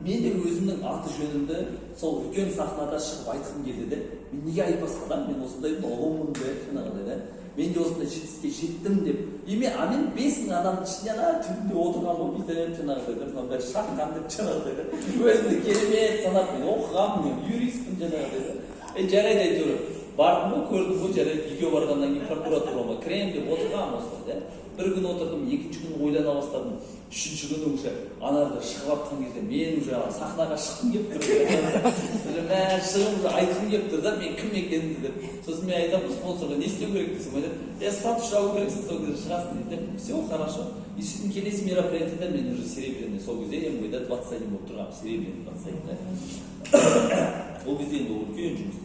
мен де өзімнің аты жөнімді сол үлкен сахнада шығып айтқым келді де, мен неге айтпасқа да, мен осындаймын, ұлымын деп, жаңағыдай да, мен де осындай жетістікке жеттім деп. Мен 5000 адамның ішінде түнде отырған болып бүйтіп, жаңағыдай да, мынандай шаққан деп, жаңағыдай да, өзімді керемет санап, мен оқығанмын, мен юристпін, жаңағыдай да. Жарайды әйтеуір, бардым ғой, көрдім ғой, жарайды, үйге барғаннан кейін прокуратураға кірем деп отырғанмын осылай да. Bir gün oturdum, ikinci gün oylana başladım. Üçüncü günü уже anarda шығып атқан кезде мен уже сахнаға шыққым келіп тұр. Мен шығып уже айтқым келіп тұр да, мен кім екенімді деп. Сосын мен айтамын, спонсорға не істеу керек десем, айтады, статус жабу керексің, сол кезде шығасың дейді. Все хорошо. И сөйтіп келесі мероприятияда мен уже серебряный, сол кезде МВД 21 болып тұрғанмын, серебряный 21 да. Ол кезде енді үлкен жұмыс.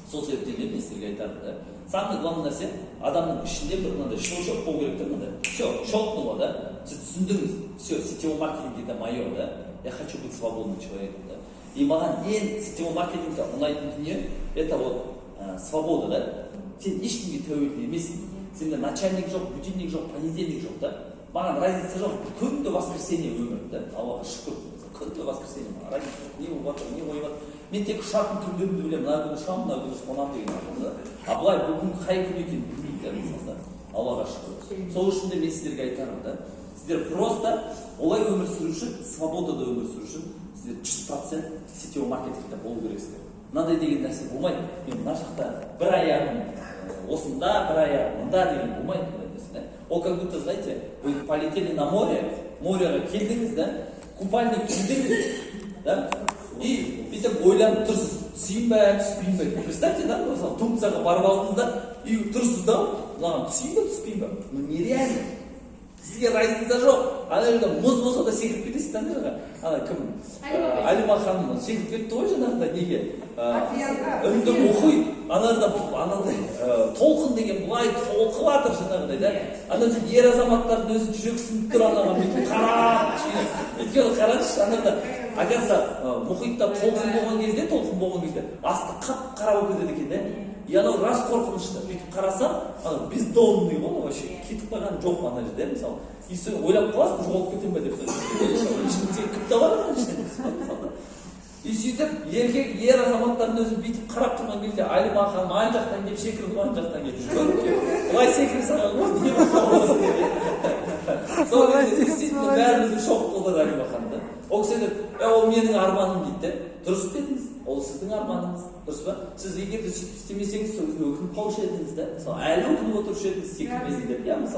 Сол себептен мен сіздерге айтарым да. Самый главный нәрсе адамның ішінде бір мынандай щелчок болу керек та, мынандай. Все, щелкнуло, да? Сіз түсіндіңіз. Все, сетевой маркетинг это мое, да? Я хочу быть свободным человеком, да? И маған ең сетевой маркетингте ұнайтын дүние это вот свобода, да? Сен ешкімге тәуелді емессің. Сенде начальник жоқ, будильник жоқ, понедельник жоқ, да? Маған разница жоқ. Күнде воскресенье өмір, да? Аллаға шүкір. Күнде воскресенье. Разница жоқ. Не болып жатыр, не ойып жатыр. Мен тек ұшатын күндерімді білемін, мына күні ұшамын, мына күні қонамын деген да. А былай бүгін қай күн екенін білмейді да, мысалы. Аллаға шүкір. Сол үшін де мен сіздерге айтарым да. Сіздер просто олай өмір сүру үшін, свободада өмір сүру үшін сіздер 100% сетевой маркетингте болу керексіздер. Мынандай деген нәрсе болмайды. Мен мына жақта бір аяғым осында, бір аяғым мында деген болмайды. Ол как будто, знаете, вы полетели на море, моряға келдіңіз, да, купальник кидіңіз, да, и бүйтіп ойланып тұрсыз, түсейін бе, түспейін бе. Представьте, да, мысалы, Турцияға барып алдыңыз да, и тұрсыз да, маған түсейін бе, түспейін бе. Ну, нереально. Сізге разница жоқ. Ана жерде мұз болса да секіріп кетесіз, ана жаққа. Ана кім? Алима ханым секіріп кетті ғой жаңағыда неге? Үнді мұхит. Ана жерде анандай толқын деген бұлай толқып жатыр жаңағыдай да. Ана жерде ер азаматтардың өзі жүрек сынып тұр анаға бүйтіп қарап. Өйткені қараңызшы, ана жерде оказывается, мұхитта толқын болған кезде асты қап-қара болып кетеді екен да. И анау рас қорқынышты. Бүйтіп қарасам, анау бездомный ғой, вообще кетіп қалған жоқ ана жерде, мысалы. И сен ойлап қаласың, жоғалып кетем бе деп. Ешкім сен кім табар ана жерде. И сөйтіп ер азаматтардың өзі бүйтіп қарап тұрған кезде Алима ханым ана жақтан келіп секіріп, ана жақтан келіп көріп келіп. Былай секіріп салған ғой, не болса. Сол кезде действительно бәріміздің шок болды Алима ханым да. Ол кісі айтады, ол менің арманым дейді. Дұрыс дедіңіз, ол сіздің арманыңыз, дұрыс па? Сіз егер де сөйтіп істемесеңіз, өкініп қалушы едіңіз да. Әлі өкініп отырушы едіңіз секірмесін деп, иә мысалы.